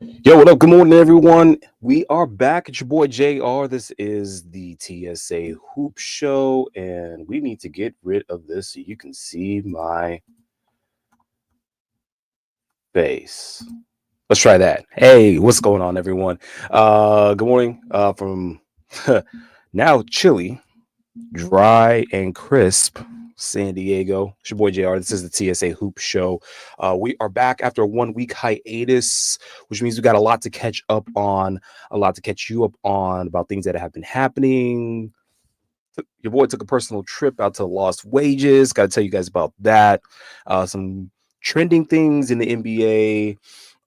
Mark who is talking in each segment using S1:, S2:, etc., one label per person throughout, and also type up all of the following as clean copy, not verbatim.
S1: Yo, what up? Good morning, everyone. We are back. It's your boy JR. This is the TSA Hoop Show, and we need to get rid of this so you can see my face. Let's try that. Hey, what's going on, everyone? Good morning from now chilly, dry, and crisp San Diego. It's your boy JR. This is the TSA Hoop Show. We are back after a 1 week hiatus, which means we got a lot to catch up on, a lot to catch you up on about things that have been happening. Your boy took a personal trip out to Lost Wages. Got to tell you guys about that. Some trending things in the NBA,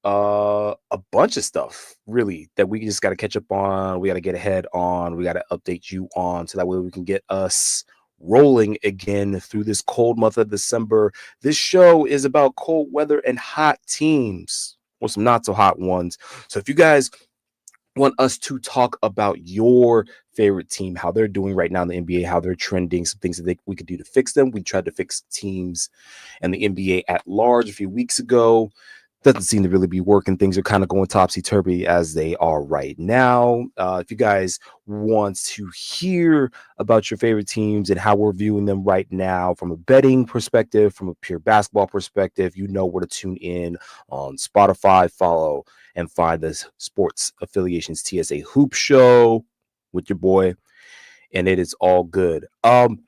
S1: a bunch of stuff really that we just got to catch up on. We got to get ahead on. We got to update you on so that way we can get us rolling again through this cold month of December. This show is about cold weather and hot teams, or some not so hot ones. So if you guys want us to talk about your favorite team, how they're doing right now in the NBA, how they're trending, some things that we could do to fix them. We tried to fix teams and the NBA at large a few weeks ago. Doesn't seem to really be working. Things are kind of going topsy-turvy as they are right now. If you guys want to hear about your favorite teams and how we're viewing them right now from a betting perspective, from a pure basketball perspective, you know where to tune in on Spotify, follow and find the Sports Affiliations TSA Hoop Show with your boy, and it is all good. And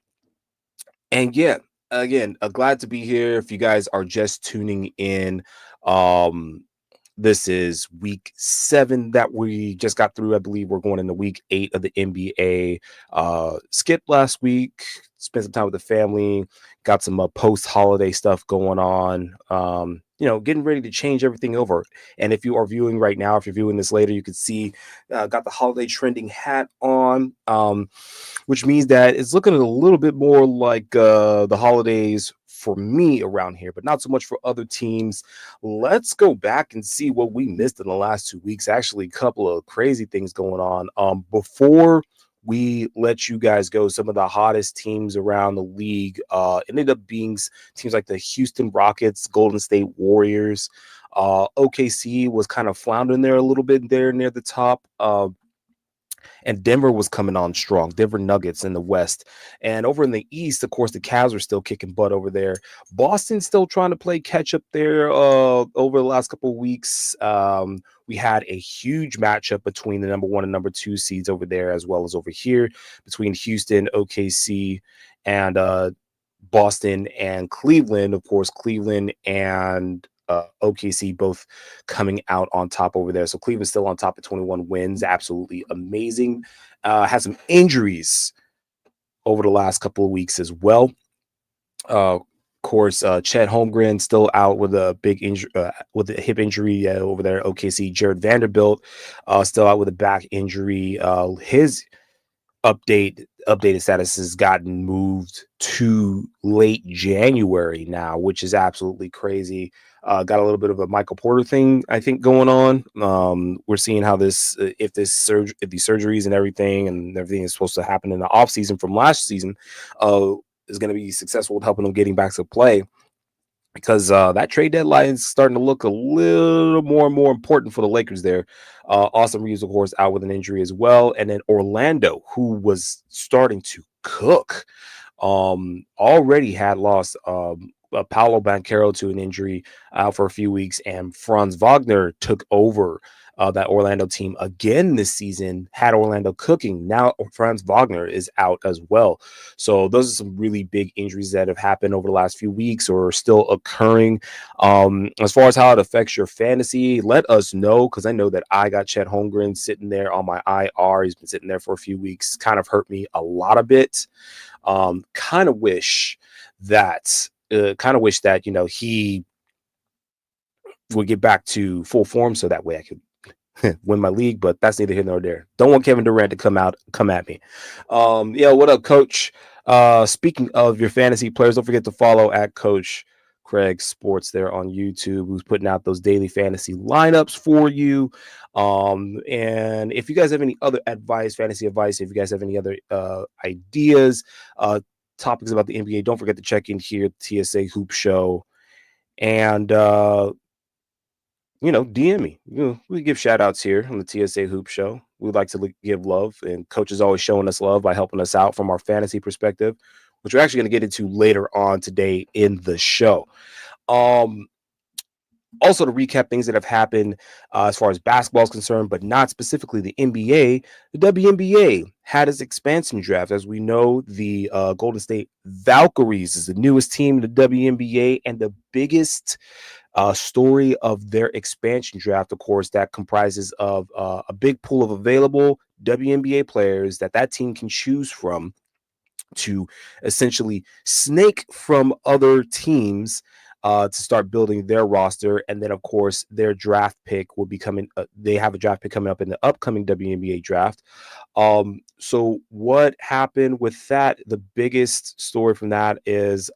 S1: yeah, again, glad to be here. If you guys are just tuning in, um, this is week 7 that we just got through. I believe we're going into week 8 of the NBA. Skipped last week, spent some time with the family, got some post-holiday stuff going on. Getting ready to change everything over. And if you are viewing right now, if you're viewing this later, you can see got the holiday trending hat on, which means that it's looking a little bit more like the holidays for me around here, but not so much for other teams. Let's go back and see what we missed in the last 2 weeks. Actually, a couple of crazy things going on. Before we let you guys go, some of the hottest teams around the league ended up being teams like the Houston Rockets, Golden State Warriors. OKC was kind of floundering there a little bit there near the top. And Denver was coming on strong. Denver Nuggets in the West. And over in the East, of course, the Cavs are still kicking butt over there. Boston's still trying to play catch up there over the last couple of weeks. We had a huge matchup between the number 1 and number 2 seeds over there, as well as over here between Houston, OKC, and Boston and Cleveland. Of course, Cleveland and OKC both coming out on top over there. So Cleveland's still on top at 21 wins. Absolutely amazing. Had some injuries over the last couple of weeks as well. Of course, Chet Holmgren still out with a big injury, with a hip injury over there at OKC. Jared Vanderbilt still out with a back injury. His updated status has gotten moved to late January now, which is absolutely crazy. Got a little bit of a Michael Porter thing, I think, going on. We're seeing how this, if these surgeries and everything is supposed to happen in the off season from last season, is going to be successful with helping them getting back to play. Because that trade deadline is starting to look a little more and more important for the Lakers there. Austin Reeves, of course, out with an injury as well. And then Orlando, who was starting to cook, already had lost Paolo Banchero to an injury out for a few weeks. And Franz Wagner took over that Orlando team again this season, had Orlando cooking. Now Franz Wagner is out as well. So those are some really big injuries that have happened over the last few weeks or are still occurring. As far as how it affects your fantasy, let us know, because I know that I got Chet Holmgren sitting there on my IR. He's been sitting there for a few weeks. Kind of hurt me a lot of bit. Kind of wish that he would get back to full form so that way I could win my league, but that's neither here nor there. Don't want Kevin Durant to come at me. What up, Coach? Speaking of your fantasy players, don't forget to follow at Coach Craig Sports there on YouTube, who's putting out those daily fantasy lineups for you. And if you guys have any other fantasy advice, if you guys have any other ideas, topics about the NBA, don't forget to check in here at the TSA Hoop Show. And DM me. We give shout outs here on the TSA Hoop Show. We like to give love, and coach is always showing us love by helping us out from our fantasy perspective, which we're actually going to get into later on today in the show. Um, Also, to recap things that have happened as far as basketball is concerned, but not specifically the NBA, the WNBA had its expansion draft. As we know, the Golden State Valkyries is the newest team in the WNBA, and the biggest story of their expansion draft, of course, that comprises of a big pool of available WNBA players that team can choose from to essentially snake from other teams to start building their roster. And then, of course, their draft pick will be coming. They have a draft pick coming up in the upcoming WNBA draft. So what happened with that? The biggest story from that is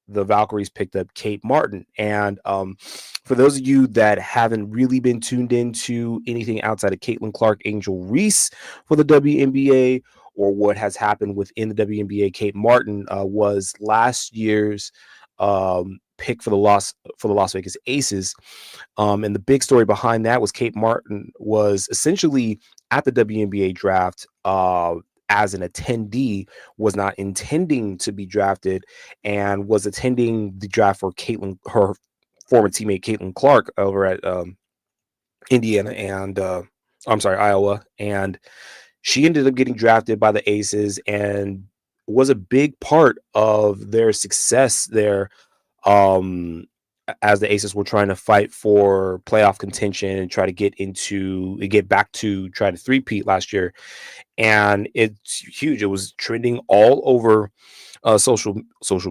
S1: the Valkyries picked up Kate Martin. And for those of you that haven't really been tuned into anything outside of Caitlin Clark, Angel Reese for the WNBA, or what has happened within the WNBA, Kate Martin was last year's pick for the Las Vegas Aces. And the big story behind that was Kate Martin was essentially at the WNBA draft as an attendee, was not intending to be drafted, and was attending the draft for her former teammate Caitlin Clark over at Indiana and I'm sorry, Iowa. And she ended up getting drafted by the Aces and was a big part of their success there, as the Aces were trying to fight for playoff contention and try to get back to try to three-peat last year. And it's huge. It was trending all over social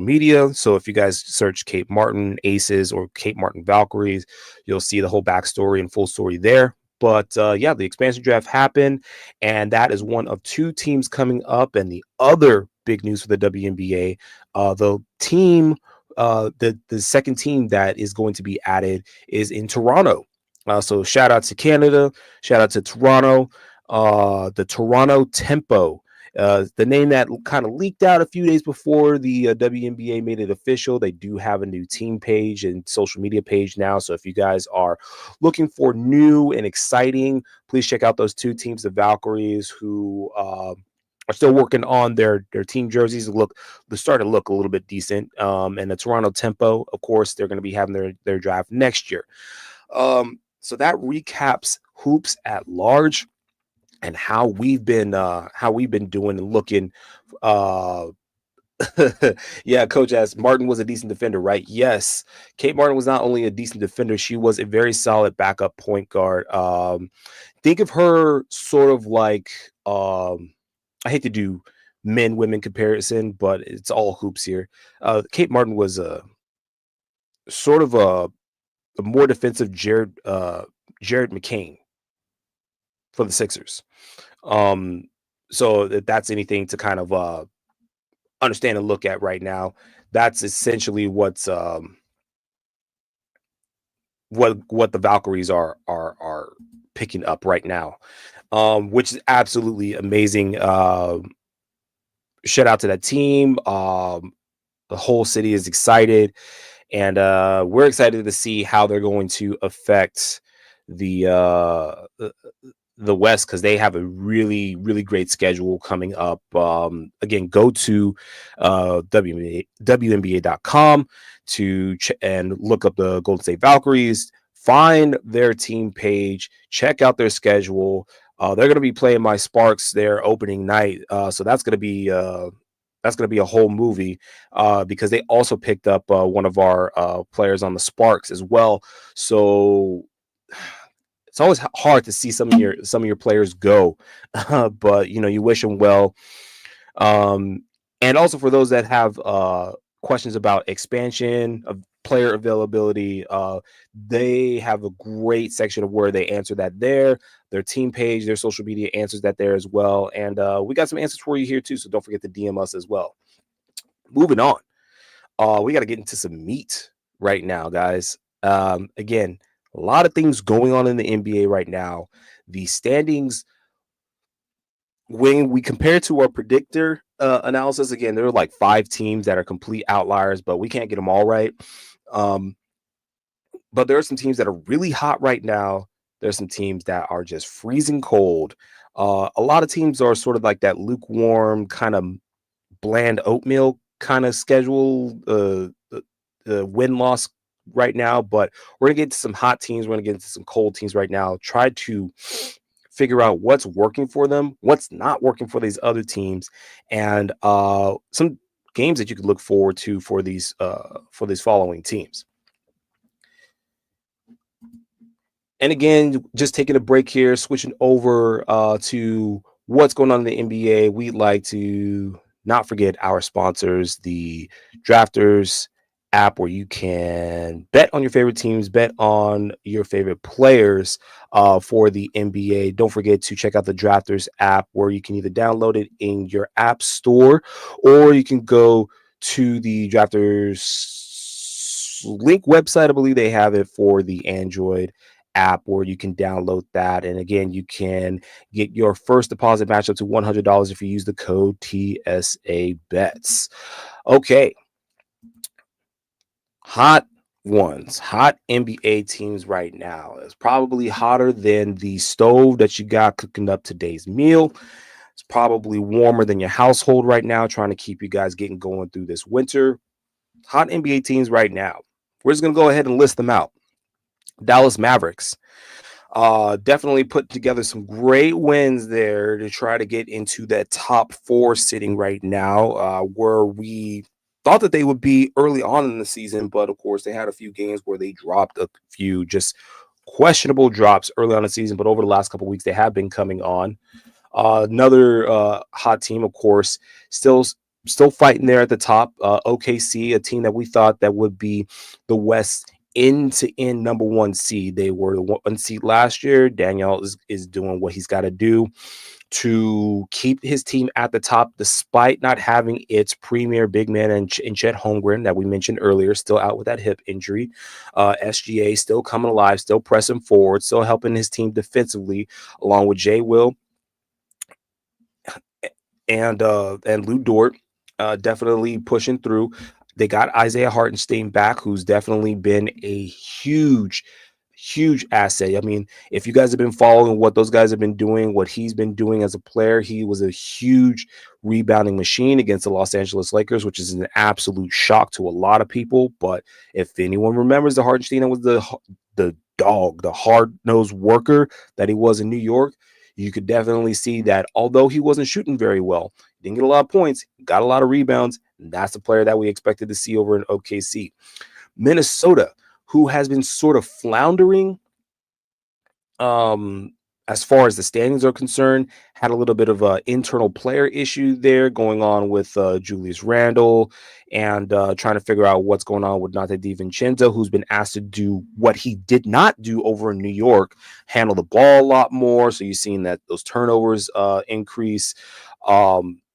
S1: media. So if you guys search Kate Martin Aces or Kate Martin Valkyries, you'll see the whole backstory and full story there. But yeah, the expansion draft happened, and that is one of two teams coming up. And the other big news for the WNBA, the second team that is going to be added is in Toronto. So shout out to Canada, shout out to Toronto, the Toronto Tempo. The name that kind of leaked out a few days before the WNBA made it official. They do have a new team page and social media page now. So if you guys are looking for new and exciting, please check out those two teams, the Valkyries, who are still working on their team jerseys. They start to look a little bit decent. And the Toronto Tempo, of course, they're going to be having their draft next year. So that recaps hoops at large and how we've been doing and looking. Yeah, coach asked, Martin was a decent defender, right? Yes, Kate Martin was not only a decent defender, she was a very solid backup point guard. Think of her sort of like, I hate to do men women comparison, but it's all hoops here. Kate Martin was a sort of a more defensive Jared McCain for the Sixers. Um, so if that's anything to kind of understand and look at right now, that's essentially what the Valkyries are picking up right now, which is absolutely amazing. Shout out to that team. The whole city is excited, and we're excited to see how they're going to affect the West, because they have a really, really great schedule coming up. Again, go to WNBA.com and look up the Golden State Valkyries, find their team page, check out their schedule. They're going to be playing my Sparks their opening night. So that's going to be a whole movie, because they also picked up one of our players on the Sparks as well. So it's always hard to see some of your players go, but you wish them well. And also for those that have questions about expansion of player availability, they have a great section of where they answer that there. Their team page, their social media answers that there as well. And we got some answers for you here too, so don't forget to DM us as well. Moving on, we got to get into some meat right now, guys. Again, a lot of things going on in the NBA right now. The standings, when we compare to our predictor analysis, again, there are like 5 teams that are complete outliers, but we can't get them all right. But there are some teams that are really hot right now. There's some teams that are just freezing cold. A lot of teams are sort of like that lukewarm kind of bland oatmeal kind of schedule, the win loss right now. But we're gonna get to some hot teams. We're gonna get into some cold teams right now. Try to figure out what's working for them, what's not working for these other teams, and some games that you could look forward to for these following teams. And again, just taking a break here, switching over to what's going on in the NBA. We'd like to not forget our sponsors, the Drafters app, where you can bet on your favorite teams, bet on your favorite players for the NBA. Don't forget to check out the Drafters app, where you can either download it in your app store, or you can go to the Drafters link website. I believe they have it for the Android app, where you can download that. And again, you can get your first deposit match up to $100 if you use the code TSA bets. Okay. Hot hot NBA teams right now. It's probably hotter than the stove that you got cooking up today's meal. It's probably warmer than your household right now, trying to keep you guys getting going through this winter. Hot NBA teams right now. We're just going to go ahead and list them out. Dallas Mavericks. Definitely put together some great wins there to try to get into that top four sitting right now, where we thought that they would be early on in the season, but of course they had a few games where they dropped a few just questionable drops early on in the season, but over the last couple of weeks they have been coming on. Another hot team, of course, still fighting there at the top. OKC, a team that we thought that would be the West end-to-end number one seed. They were the one seed last year. Daniel is doing what he's got to do to keep his team at the top, despite not having its premier big man in Chet Holmgren that we mentioned earlier, still out with that hip injury. SGA still coming alive, still pressing forward, still helping his team defensively, along with Jay Will and Lou Dort, definitely pushing through. They got Isaiah Hartenstein back, who's definitely been a huge asset. I mean, if you guys have been following what those guys have been doing, what he's been doing as a player, he was a huge rebounding machine against the Los Angeles Lakers, which is an absolute shock to a lot of people. But if anyone remembers, the Hartenstein was the dog, the hard-nosed worker that he was in New York. You could definitely see that although he wasn't shooting very well, didn't get a lot of points, got a lot of rebounds. And that's the player that we expected to see over in OKC. Minnesota, who has been sort of floundering as far as the standings are concerned, had a little bit of an internal player issue there going on with Julius Randle, and trying to figure out what's going on with Nate DiVincenzo, who's been asked to do what he did not do over in New York, handle the ball a lot more. So you're seeing that those turnovers increase,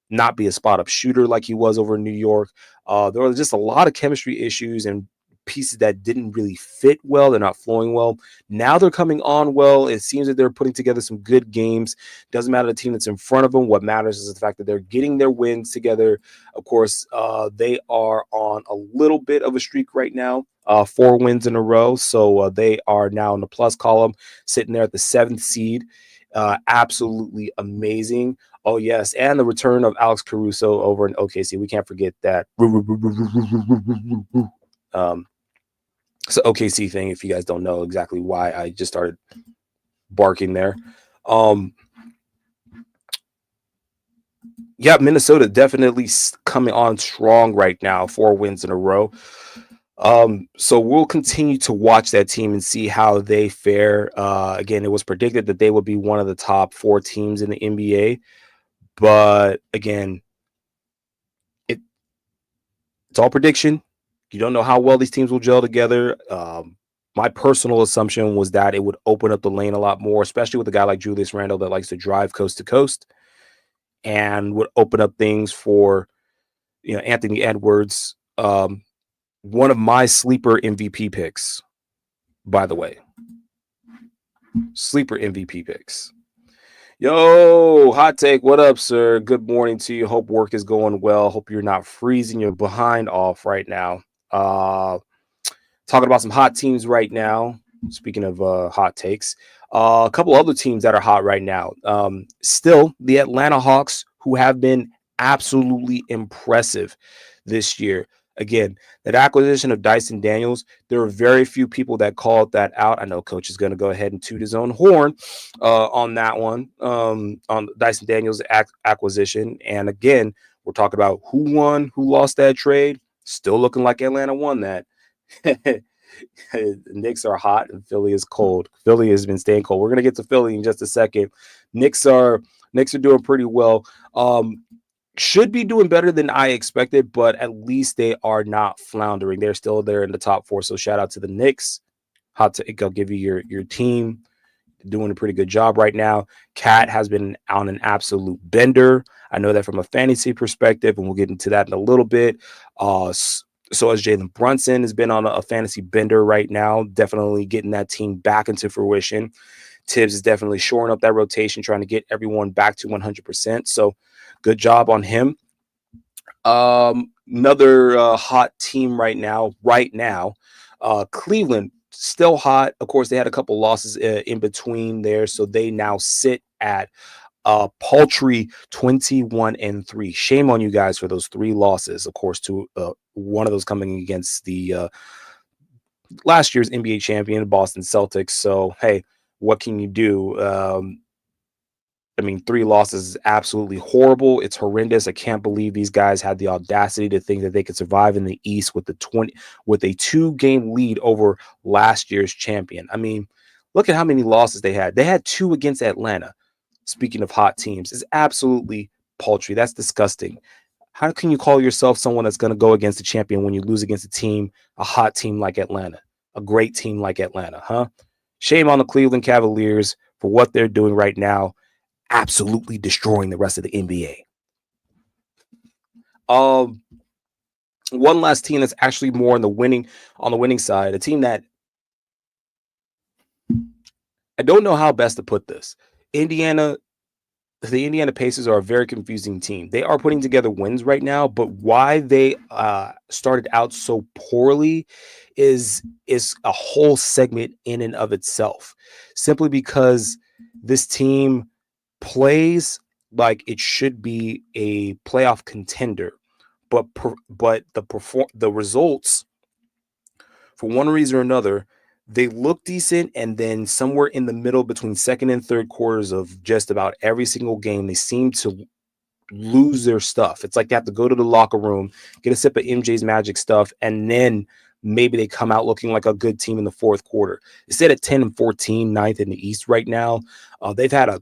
S1: not be a spot up shooter like he was over in New York. There were just a lot of chemistry issues and pieces that didn't really fit well. They're not flowing well. Now they're coming on well. It seems that they're putting together some good games. Doesn't matter the team that's in front of them. What matters is the fact that they're getting their wins together. Of course, they are on a little bit of a streak right now. 4 wins in a row. So they are now in the plus column, sitting there at the 7th seed. Absolutely amazing. Oh, yes. And the return of Alex Caruso over in OKC. We can't forget that. It's an OKC thing, if you guys don't know exactly why I just started barking there. Yeah, Minnesota definitely coming on strong right now, 4 wins in a row. So we'll continue to watch that team and see how they fare. Again, it was predicted that they would be one of the top 4 teams in the NBA. But again, it's all prediction. You don't know how well these teams will gel together. My personal assumption was that it would open up the lane a lot more, especially with a guy like Julius Randle that likes to drive coast to coast, and would open up things for Anthony Edwards, one of my sleeper MVP picks, by the way. Sleeper MVP picks. Yo, hot take. What up, sir? Good morning to you. Hope work is going well. Hope you're not freezing your behind off right now. Talking about some hot teams right now. Speaking of hot takes, a couple other teams that are hot right now. Still, the Atlanta Hawks, who have been absolutely impressive this year. Again, that acquisition of Dyson Daniels, there are very few people that called that out. I know Coach is going to go ahead and toot his own horn on that one, on Dyson Daniels' acquisition. And again, we're talking about who won, who lost that trade. Still looking like Atlanta won that. The Knicks are hot and Philly is cold. Philly has been staying cold. We're gonna get to Philly in just a second. Knicks are doing pretty well. Should be doing better than I expected, but at least they are not floundering. They're still there in the top four. So shout out to the Knicks. Hot take. I'll give you your team doing a pretty good job right now. Cat has been on an absolute bender. I know that from a fantasy perspective, and we'll get into that in a little bit. So as Jalen Brunson has been on a fantasy bender right now, definitely getting that team back into fruition. Tibbs is definitely shoring up that rotation, trying to get everyone back to 100%. So good job on him. Another hot team right now, Cleveland, still hot. Of course, they had a couple losses in between there, so they now sit at paltry 21-3. Shame on you guys for those 3 losses. Of course, to one of those coming against the last year's NBA champion, Boston Celtics. So, hey, what can you do? I mean, 3 losses is absolutely horrible. It's horrendous. I can't believe these guys had the audacity to think that they could survive in the East with a 2-game lead over last year's champion. I mean, look at how many losses they had. They had 2 against Atlanta. Speaking of hot teams, is absolutely paltry. That's disgusting. How can you call yourself someone that's going to go against the champion when you lose against a hot team like Atlanta, a great team like Atlanta, huh? Shame on the Cleveland Cavaliers for what they're doing right now, absolutely destroying the rest of the NBA. One last team that's actually more on the winning side, a team that I don't know how best to put this. The Indiana Pacers are a very confusing team. They are putting together wins right now, but why they started out so poorly is a whole segment in and of itself. Simply because this team plays like it should be a playoff contender, but the results, for one reason or another, they look decent, and then somewhere in the middle between second and third quarters of just about every single game, they seem to lose their stuff. It's like they have to go to the locker room, get a sip of MJ's Magic stuff, and then maybe they come out looking like a good team in the fourth quarter. Instead of 10-14, ninth in the East right now, they've had a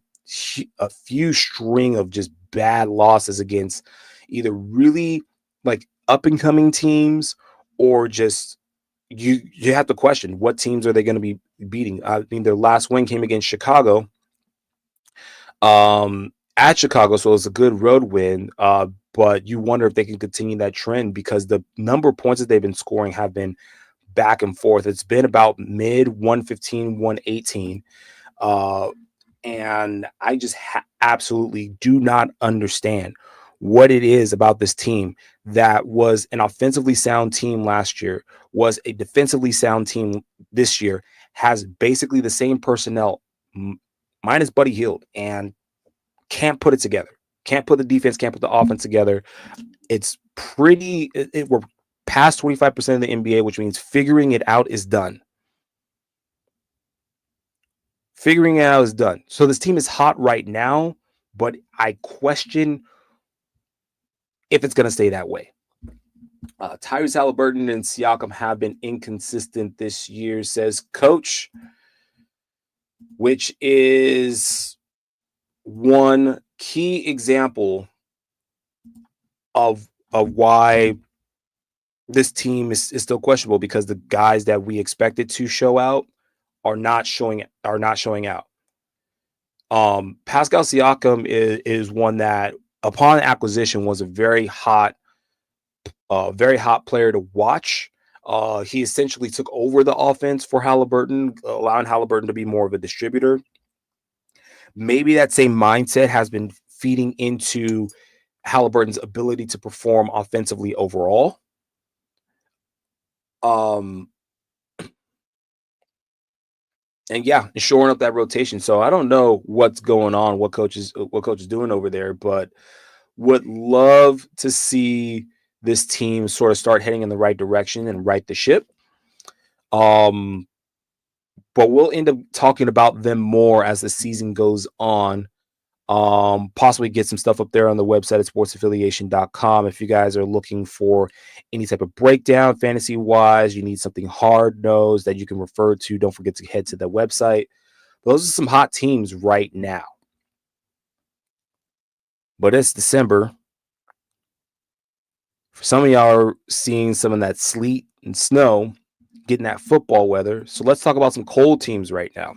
S1: few string of just bad losses against either really like up and coming teams, or just you have to question what teams are they going to be beating. I mean, their last win came against Chicago, at Chicago, so it's a good road win. But you wonder if they can continue that trend, because the number of points that they've been scoring have been back and forth. It's been about mid 115, 118. And I just absolutely do not understand what it is about this team that was an offensively sound team last year, was a defensively sound team this year, has basically the same personnel minus Buddy Hield, and can't put it together. Can't put the defense, can't put the offense together. It's pretty, we're past 25% of the NBA, which means figuring it out is done. Figuring it out is done. So this team is hot right now, but I question if it's going to stay that way. Tyrese Halliburton and Siakam have been inconsistent this year, says Coach, which is one key example of why this team is still questionable, because the guys that we expected to show out are not showing out. Pascal Siakam is one that, upon acquisition, was a very hot player to watch. He essentially took over the offense for Halliburton, allowing Halliburton to be more of a distributor. Maybe that same mindset has been feeding into Halliburton's ability to perform offensively overall. and yeah, shoring up that rotation. So I don't know what's going on, what coach is doing over there, but would love to see this team sort of start heading in the right direction and right the ship. Um, but we'll end up talking about them more as the season goes on. Possibly get some stuff up there on the website at sportsaffiliation.com. If you guys are looking for any type of breakdown fantasy wise, you need something hard nosed that you can refer to, don't forget to head to the website. Those are some hot teams right now. But it's December. For some of y'all are seeing some of that sleet and snow, getting that football weather. So let's talk about some cold teams right now.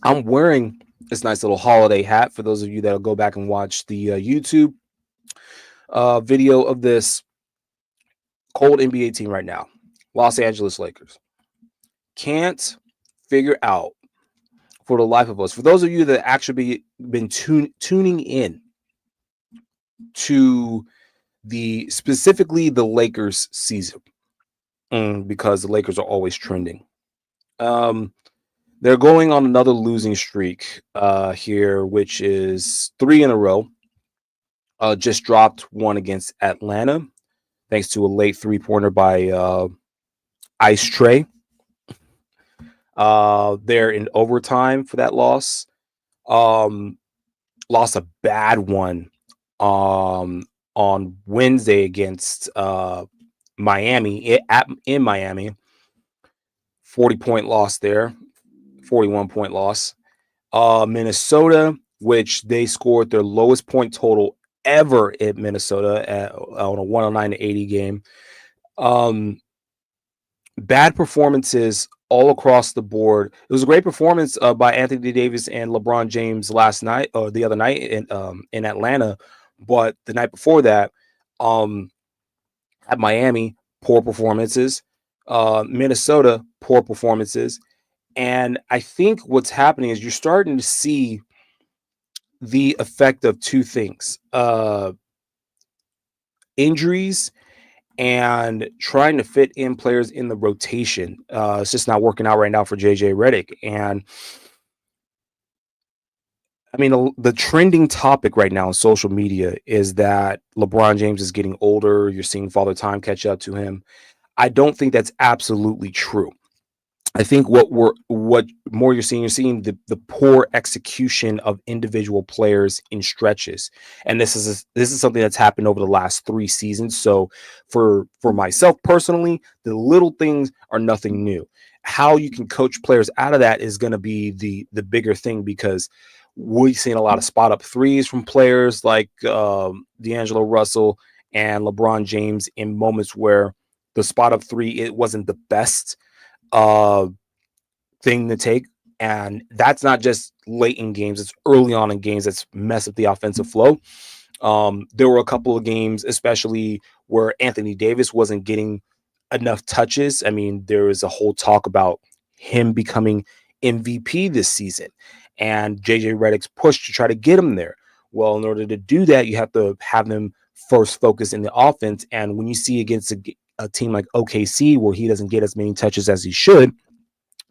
S1: I'm wearing this nice little holiday hat for those of you that'll go back and watch the YouTube video of this cold NBA team right now. Los Angeles Lakers. Can't figure out for the life of us. For those of you that actually been tuning in to specifically the Lakers season, because the Lakers are always trending. They're going on another losing streak here, which is 3 in a row. Just dropped one against Atlanta, thanks to a late 3-pointer by Ice Trey. They're in overtime for that loss. Lost a bad one on Wednesday against Miami in Miami. 40-point loss there, 41-point loss. Minnesota, which they scored their lowest point total ever in Minnesota on a 109-80 game. Bad performances all across the board. It was a great performance by Anthony Davis and LeBron James last night or the other night in Atlanta, but the night before that, at Miami, poor performances. Minnesota, poor performances. And I think what's happening is you're starting to see the effect of two things: injuries and trying to fit in players in the rotation. It's just not working out right now for JJ Redick. And I mean, the trending topic right now on social media is that LeBron James is getting older. You're seeing Father Time catch up to him. I don't think that's absolutely true. I think what more you're seeing the poor execution of individual players in stretches, and this is something that's happened over the last 3 seasons. So for myself personally, the little things are nothing new. How you can coach players out of that is going to be the bigger thing, because we've seen a lot of spot up threes from players like D'Angelo Russell and LeBron James in moments where the spot up three, it wasn't the best thing to take. And that's not just late in games, it's early on in games that's mess up the offensive flow. There were a couple of games, especially where Anthony Davis wasn't getting enough touches. I mean, there was a whole talk about him becoming MVP this season and JJ Redick's push to try to get him there. Well, in order to do that, you have to have them first focus in the offense. And when you see against a team like OKC, where he doesn't get as many touches as he should,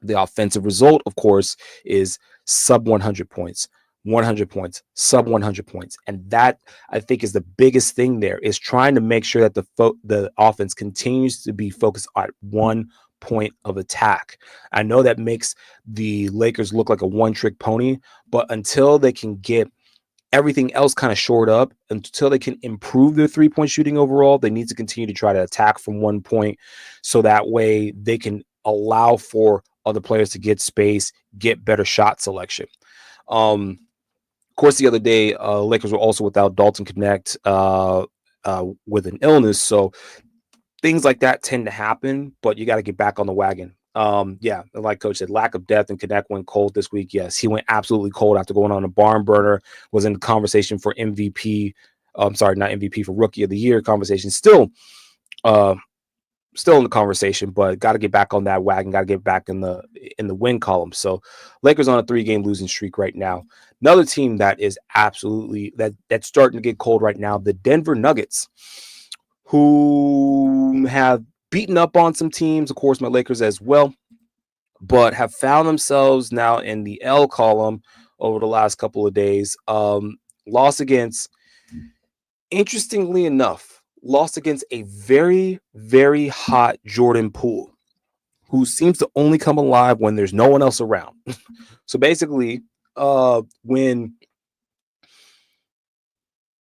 S1: the offensive result, of course, is sub 100 points, 100 points, sub 100 points. And that, I think, is the biggest thing there, is trying to make sure that the offense continues to be focused on one point of attack. I know that makes the Lakers look like a one-trick pony, but until they can get everything else kind of shored up, until they can improve their three-point shooting overall, they need to continue to try to attack from one point, so that way they can allow for other players to get space, get better shot selection. Of course, the other day, Lakers were also without Dalton Connect with an illness, so things like that tend to happen, but you got to get back on the wagon. Yeah, like Coach said, lack of depth, and Connect went cold this week. Yes, he went absolutely cold after going on a barn burner, was in the conversation for MVP. I'm sorry, not MVP, for Rookie of the Year conversation. Still in the conversation, but got to get back on that wagon, got to get back in the win column. So Lakers on a 3-game losing streak right now. Another team that is absolutely that's starting to get cold right now, the Denver Nuggets, who have beaten up on some teams, of course, my Lakers as well, but have found themselves now in the L column over the last couple of days. Lost against, interestingly enough, lost against a very, very hot Jordan Poole, who seems to only come alive when there's no one else around. So basically, when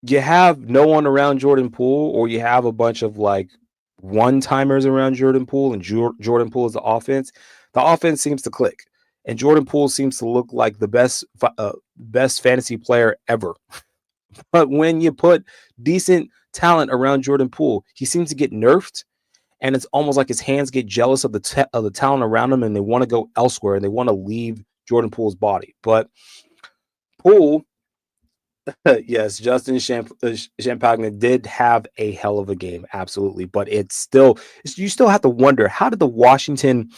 S1: you have no one around Jordan Poole, or you have a bunch of like one-timers around Jordan Poole, and Jordan Poole is the offense seems to click. And Jordan Poole seems to look like the best fantasy player ever. But when you put decent talent around Jordan Poole, he seems to get nerfed, and it's almost like his hands get jealous of the talent around him, and they want to go elsewhere, and they want to leave Jordan Poole's body. But Poole, yes, Justin Champagna did have a hell of a game, absolutely. But you still have to wonder, how did the Washington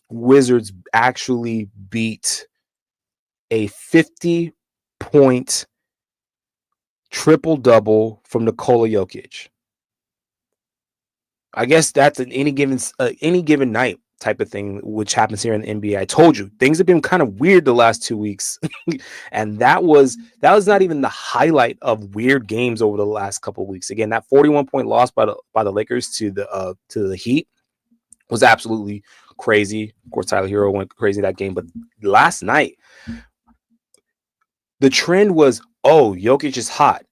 S1: Wizards actually beat a 50-point triple-double from Nikola Jokic? I guess that's an any given night type of thing, which happens here in the NBA. I told you things have been kind of weird the last 2 weeks, and that was not even the highlight of weird games over the last couple of weeks. Again, that 41-point loss by the Lakers to the Heat was absolutely crazy. Of course, Tyler Hero went crazy that game, but last night the trend was, oh, Jokic is hot.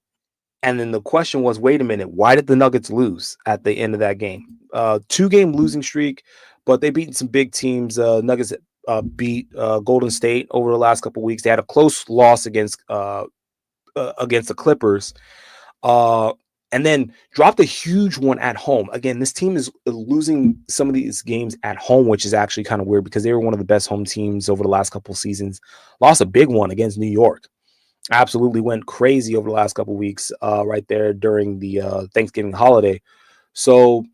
S1: And then the question was, wait a minute, why did the Nuggets lose at the end of that game? 2-game losing streak, but they beat some big teams. Nuggets beat Golden State over the last couple of weeks. They had a close loss against the Clippers, and then dropped a huge one at home. Again, this team is losing some of these games at home, which is actually kind of weird because they were one of the best home teams over the last couple of seasons. Lost a big one against New York. Absolutely went crazy over the last couple of weeks, right there during the Thanksgiving holiday. So,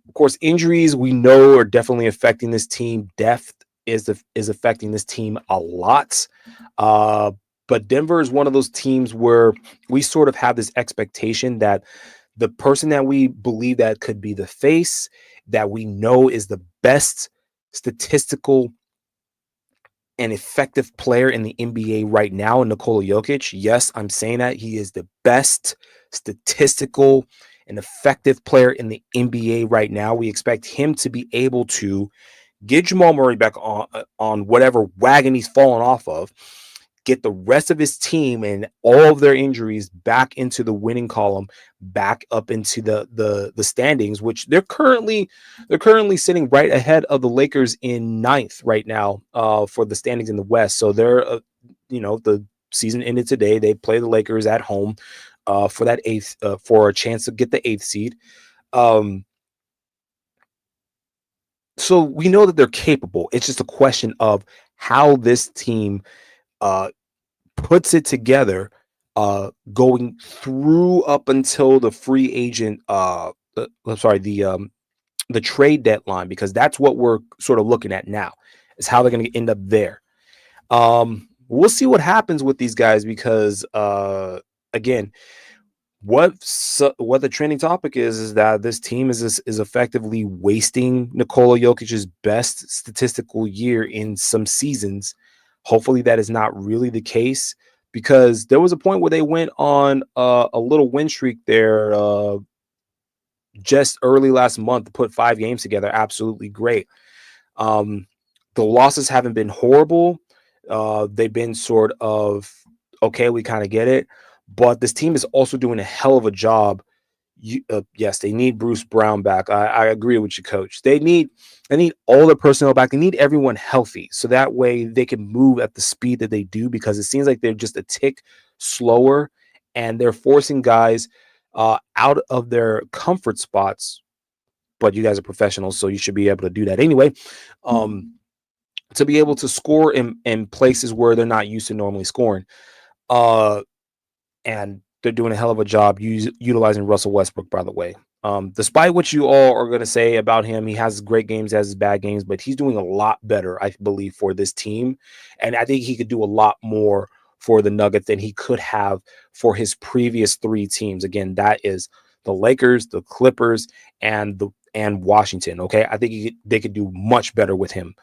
S1: of course, injuries we know are definitely affecting this team. Depth is affecting this team a lot. But Denver is one of those teams where we sort of have this expectation that the person that we believe that could be the face, that we know is the best statistical an effective player in the NBA right now in Nikola Jokic. Yes, I'm saying that he is the best statistical and effective player in the NBA right now. We expect him to be able to get Jamal Murray back on whatever wagon he's fallen off of, get the rest of his team and all of their injuries back into the winning column, back up into the standings, which they're currently sitting right ahead of the Lakers in 9th right now for the standings in the West. So they're the season ended today. They play the Lakers at home for that 8th for a chance to get the 8th seed. So we know that they're capable. It's just a question of how this team puts it together going through up until the free agent the trade deadline, because that's what we're sort of looking at now, is how they're going to end up there. We'll see what happens with these guys, because again, what the trending topic is that this team is effectively wasting Nikola Jokic's best statistical year in some seasons. Hopefully that is not really the case, because there was a point where they went on a little win streak there just early last month to put 5 games together. Absolutely great. The losses haven't been horrible. They've been sort of okay. We kind of get it. But this team is also doing a hell of a job. Yes, they need Bruce Brown back. I agree with you, coach. They need all the personnel back. They need everyone healthy, so that way they can move at the speed that they do, because it seems like they're just a tick slower, and they're forcing guys out of their comfort spots. But you guys are professionals, so you should be able to do that anyway. To be able to score in places where they're not used to normally scoring. And they're doing a hell of a job utilizing Russell Westbrook, by the way. Despite what you all are going to say about him, he has great games, has his bad games, but he's doing a lot better, I believe, for this team. And I think he could do a lot more for the Nuggets than he could have for his previous 3 teams. Again, that is the Lakers, the Clippers, and and Washington. Okay, I think they could do much better with him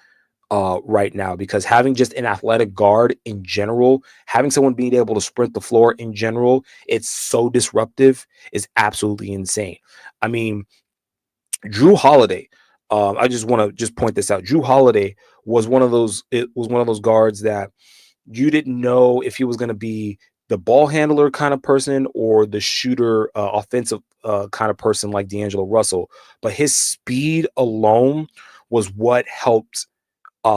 S1: right now, because having just an athletic guard in general, having someone being able to sprint the floor in general, it's so disruptive, is absolutely insane. I mean, Drew Holiday. I just want to just point this out. Drew Holiday was one of those. It was one of those guards that you didn't know if he was going to be the ball handler kind of person or the shooter, offensive kind of person like D'Angelo Russell. But his speed alone was what helped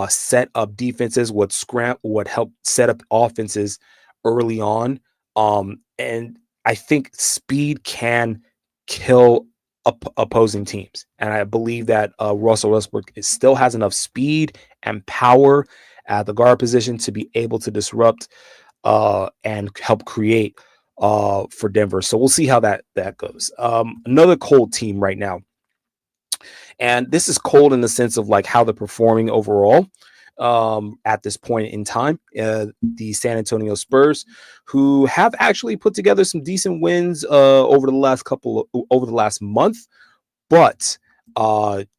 S1: set up defenses, what helped set up offenses early on. And I think speed can kill opposing teams. And I believe that Russell Westbrook still has enough speed and power at the guard position to be able to disrupt and help create for Denver. So we'll see how that goes. Another cold team right now. And this is cold in the sense of like how they're performing overall at this point in time. The San Antonio Spurs, who have actually put together some decent wins over the last month, but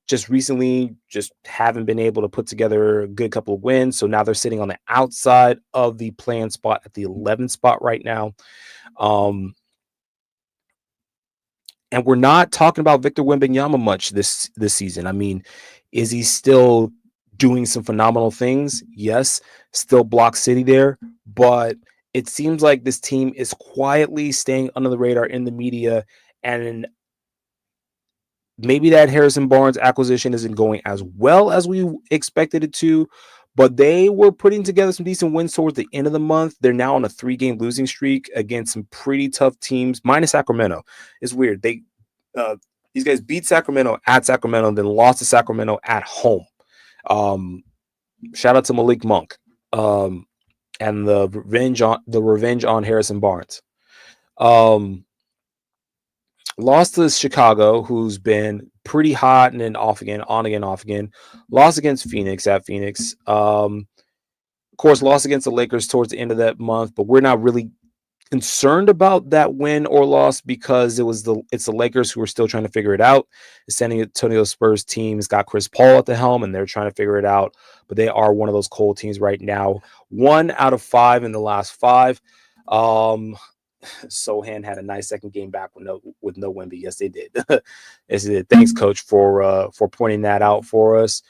S1: just recently just haven't been able to put together a good couple of wins. So now they're sitting on the outside of the play-in spot at the 11th spot right now. And we're not talking about Victor Wembanyama much this season. I mean, is he still doing some phenomenal things? Yes, still Block City there, but it seems like this team is quietly staying under the radar in the media, and maybe that Harrison Barnes acquisition isn't going as well as we expected it to, but they were putting together some decent wins towards the end of the month. They're now on a 3-game losing streak against some pretty tough teams, minus Sacramento. It's weird. These guys beat Sacramento at Sacramento and then lost to Sacramento at home. Shout out to Malik Monk and the revenge on Harrison Barnes. Lost to Chicago, who's been pretty hot and then off again, on again, off again. Lost against Phoenix at Phoenix. Of course, lost against the Lakers towards the end of that month, but we're not really concerned about that win or loss because it's the Lakers who are still trying to figure it out. The San Antonio Spurs team has got Chris Paul at the helm, and they're trying to figure it out. But they are one of those cold teams right now. 1 out of 5 in the last 5. Sohan had a nice second game back with no Wemby. Yes, they did. Yes, they did. Thanks, Coach, for pointing that out for us.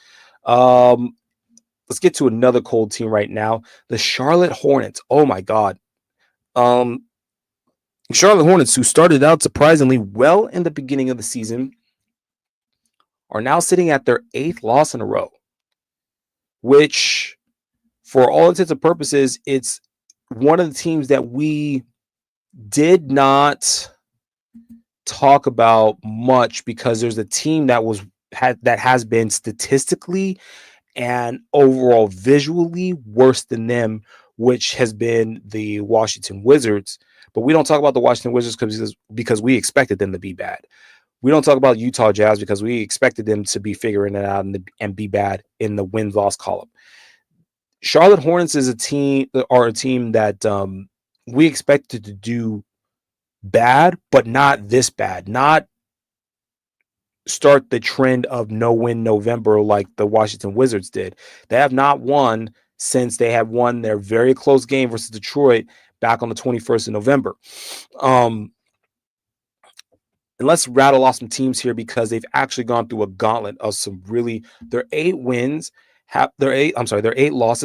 S1: Let's get to another cold team right now. The Charlotte Hornets. Oh my God. Charlotte Hornets, who started out surprisingly well in the beginning of the season, are now sitting at their 8th loss in a row, which, for all intents and purposes, it's one of the teams that we did not talk about much because there's a team that has been statistically and overall visually worse than them, which has been the Washington Wizards. But we don't talk about the Washington Wizards because we expected them to be bad. We don't talk about Utah Jazz because we expected them to be figuring it out and be bad in the win-loss column. Charlotte Hornets is a team that we expected to do bad, but not this bad. Not start the trend of no-win November like the Washington Wizards did. They have not won since they had won their very close game versus Detroit back on the 21st of November. And let's rattle off some teams here because they've actually gone through a gauntlet of some really. Their 8 losses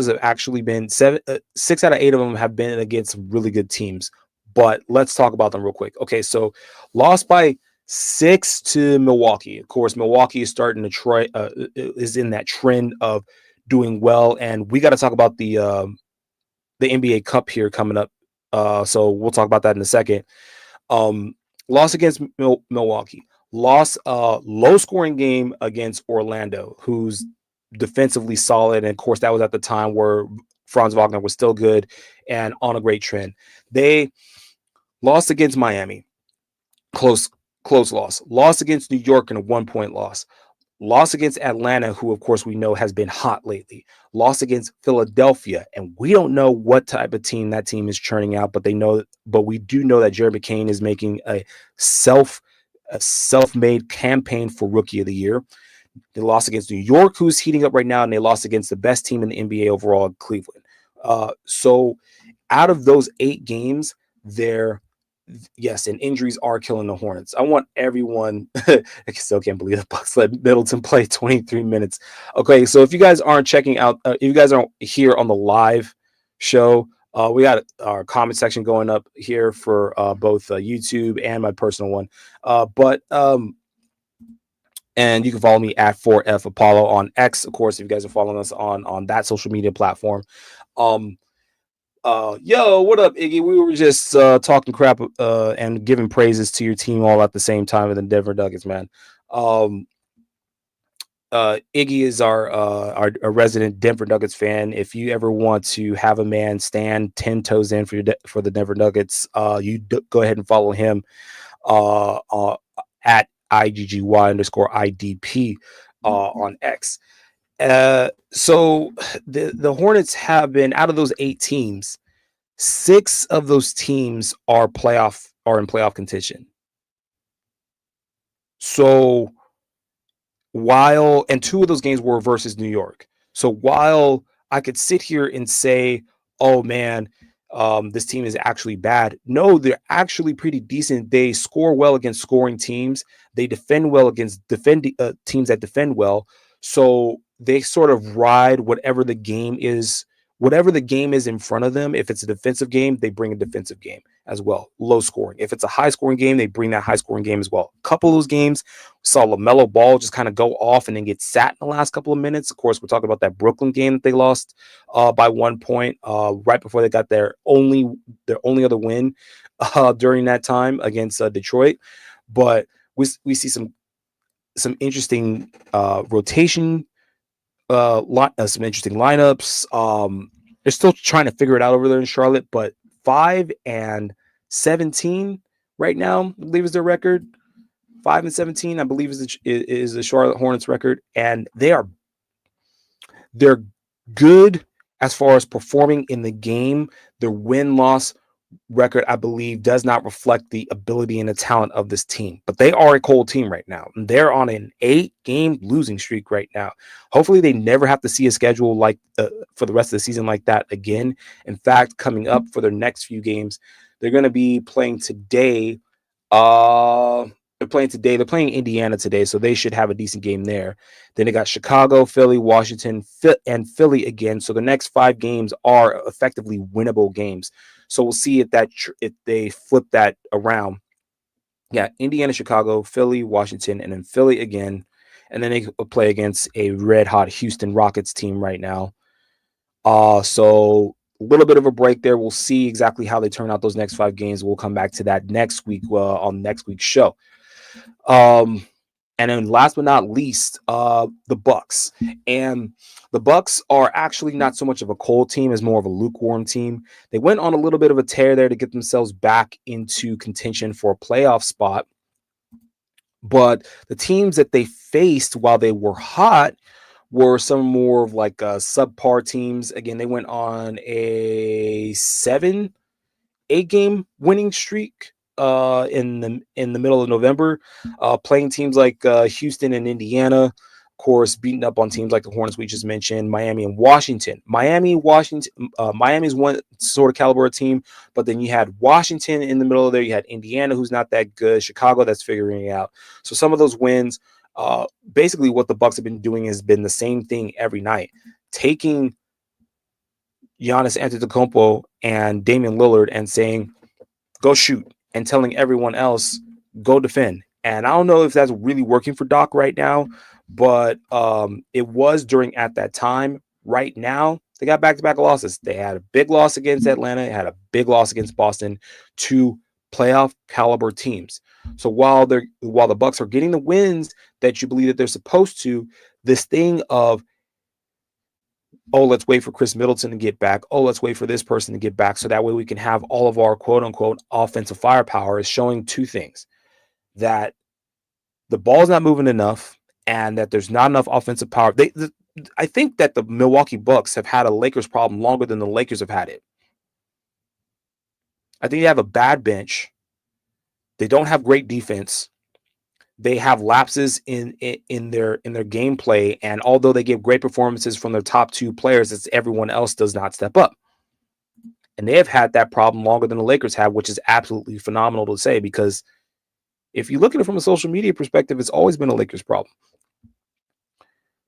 S1: have actually been 6 out of 8 of them have been against some really good teams. But let's talk about them real quick. Okay, so lost by 6 to Milwaukee. Of course, Milwaukee is starting to try is in that trend of doing well, and we got to talk about the NBA Cup here coming up. So we'll talk about that in a second. Loss against Milwaukee. Lost a low-scoring game against Orlando, who's defensively solid, and of course that was at the time where Franz Wagner was still good and on a great trend. They lost against Miami. Close loss. Lost against New York in a 1-point loss. Lost against Atlanta, who of course we know has been hot lately. Lost against Philadelphia, and we don't know what type of team that team is churning out, but we do know that Jerry McCain is making a a self-made campaign for Rookie of the Year. They lost against New York, who's heating up right now, and they lost against the best team in the NBA overall, Cleveland. So out of those 8 games, yes, and injuries are killing the Hornets. I want everyone. I still can't believe the Bucks let Middleton play 23 minutes. Okay, so if you guys aren't checking out, if you guys aren't here on the live show, we got our comment section going up here for both YouTube and my personal one. And you can follow me at 4F Apollo on X, of course, if you guys are following us on that social media platform. Yo, what up, Iggy? We were just talking crap and giving praises to your team all at the same time in the Denver Nuggets, man. Um, Iggy is our resident Denver Nuggets fan. If you ever want to have a man stand 10 toes in for the Denver Nuggets, go ahead and follow him at IGGY_IDP on X. So the Hornets have been, out of those 8 teams, 6 of those teams are in playoff contention. So and 2 of those games were versus New York. So while I could sit here and say, oh man, this team is actually bad. No, they're actually pretty decent. They score well against scoring teams. They defend well against teams that defend well. So they sort of ride whatever the game is in front of them. If it's a defensive game, they bring a defensive game as well. Low scoring. If it's a high scoring game, they bring that high scoring game as well. A couple of those games, we saw LaMelo Ball just kind of go off and then get sat in the last couple of minutes. Of course, we're talking about that Brooklyn game that they lost by 1 point right before they got their only other win during that time against Detroit. But we see some interesting rotation, some interesting lineups. They're still trying to figure it out over there in Charlotte, but 5-17 right now, I believe, is their record. 5-17, I believe, is the Charlotte Hornets record, and they're good as far as performing in the game. Their win-loss record, I believe, does not reflect the ability and the talent of this team, but they are a cold team right now. They're on an 8-game losing streak right now. Hopefully they never have to see a schedule like for the rest of the season like that again. In fact, coming up for their next few games, they're going to be playing today. They're playing Indiana today, so they should have a decent game there. Then they got Chicago, Philly, Washington, and Philly again. So the next 5 games are effectively winnable games. So we'll see if they flip that around. Yeah, Indiana, Chicago, Philly, Washington, and then Philly again. And then they play against a red-hot Houston Rockets team right now. So a little bit of a break there. We'll see exactly how they turn out those next 5 games. We'll come back to that next week on next week's show. And then last but not least, the Bucks. And the Bucks are actually not so much of a cold team as more of a lukewarm team. They went on a little bit of a tear there to get themselves back into contention for a playoff spot. But the teams that they faced while they were hot were some more of like subpar teams. Again, they went on a 7-8 game winning streak in the middle of November, playing teams like Houston and Indiana, of course, beating up on teams like the Hornets we just mentioned, Miami and Washington. Miami's one sort of caliber team, but then you had Washington in the middle of there. You had Indiana, who's not that good, Chicago that's figuring it out. So some of those wins, basically what the Bucks have been doing has been the same thing every night, taking Giannis Antetokounmpo and Damian Lillard and saying, go shoot, and telling everyone else, go defend. And I don't know if that's really working for Doc right now, but it was at that time. Right now, they got back-to-back losses. They had a big loss against Atlanta. They had a big loss against Boston, 2 playoff caliber teams. So while the Bucks are getting the wins that you believe that they're supposed to, this thing of, oh, let's wait for Chris Middleton to get back. Oh, let's wait for this person to get back so that way we can have all of our quote-unquote offensive firepower, is showing 2 things: that the ball's not moving enough and that there's not enough offensive power. I think that the Milwaukee Bucks have had a Lakers problem longer than the Lakers have had it. I think they have a bad bench. They don't have great defense. they have lapses in their gameplay, and although they give great performances from their top two players, it's everyone else does not step up. And they have had that problem longer than the Lakers have, which is absolutely phenomenal to say, because if you look at it from a social media perspective, it's always been a Lakers problem.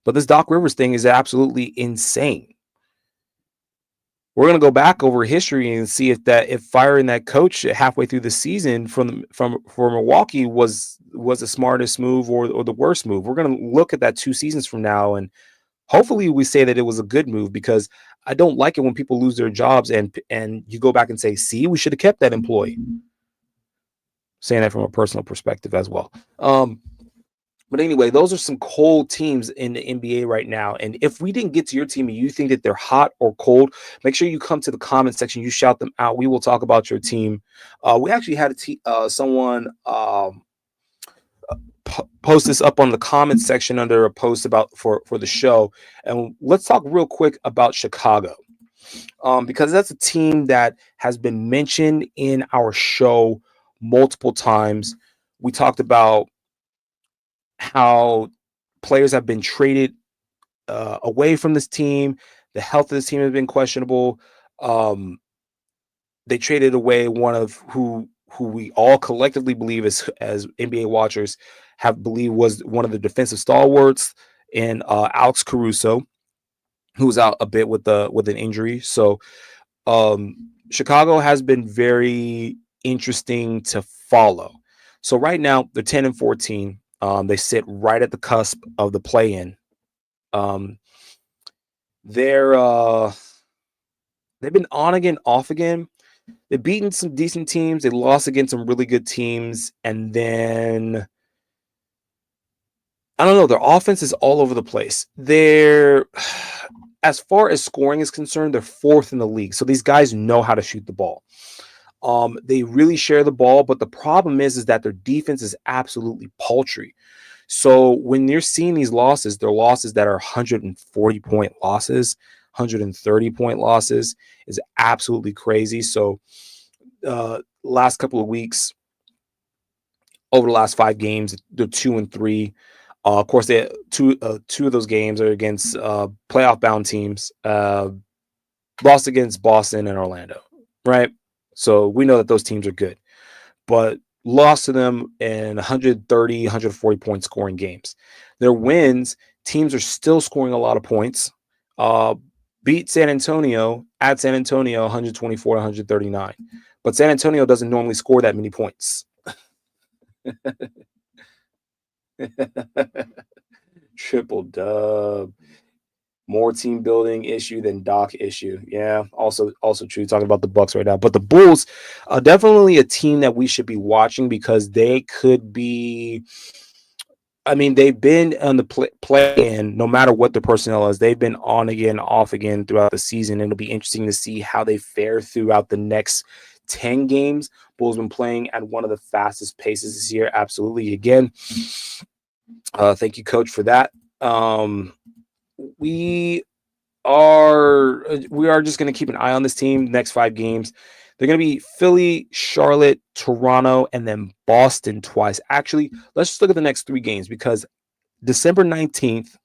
S1: But this Doc Rivers thing is absolutely insane. We're going to go back over history and see if firing that coach halfway through the season for Milwaukee was the smartest move or the worst move. We're going to look at that 2 seasons from now, and hopefully we say that it was a good move, because I don't like it when people lose their jobs and you go back and say, see, we should have kept that employee. Saying that from a personal perspective as well. But anyway, those are some cold teams in the NBA right now. And if we didn't get to your team and you think that they're hot or cold, make sure you come to the comment section. You shout them out. We will talk about your team. We actually had someone post this up on the comment section under a post about for the show. And let's talk real quick about Chicago, because that's a team that has been mentioned in our show multiple times. We talked about how players have been traded away from this team. The health of this team has been questionable. They traded away one of who we all collectively believe as NBA watchers have believed was one of the defensive stalwarts in Alex Caruso, who was out a bit with an injury. So Chicago has been very interesting to follow. So right now they're 10-14. They sit right at the cusp of the play-in. They've been on again, off again. They've beaten some decent teams. They lost against some really good teams. And then, I don't know, their offense is all over the place. As far as scoring is concerned, they're 4th in the league. So these guys know how to shoot the ball. They really share the ball, but the problem is that their defense is absolutely paltry. So when you're seeing these losses, they're losses that are 140-point losses, 130-point losses, is absolutely crazy. So last couple of weeks, over the last 5 games, they're 2-3. Of course, they two of those games are against playoff bound teams. Lost against Boston and Orlando, right? So we know that those teams are good, but lost to them in 130, 140-point scoring games. Their wins, teams are still scoring a lot of points. Beat San Antonio at San Antonio 124 to 139. But San Antonio doesn't normally score that many points. Triple dub. More team building issue than Doc issue. Yeah, also true. Talking about the Bucks right now, but the Bulls are definitely a team that we should be watching, because they could be. I mean, they've been on the play-in, no matter what the personnel is. They've been on again, off again throughout the season. It'll be interesting to see how they fare throughout the next 10 games. Bulls been playing at one of the fastest paces this year. Absolutely. Again, thank you, Coach, for that. We are just going to keep an eye on this team. Next 5 games, they're going to be Philly, Charlotte, Toronto, and then Boston twice. Actually, let's just look at the next 3 games, because December 19th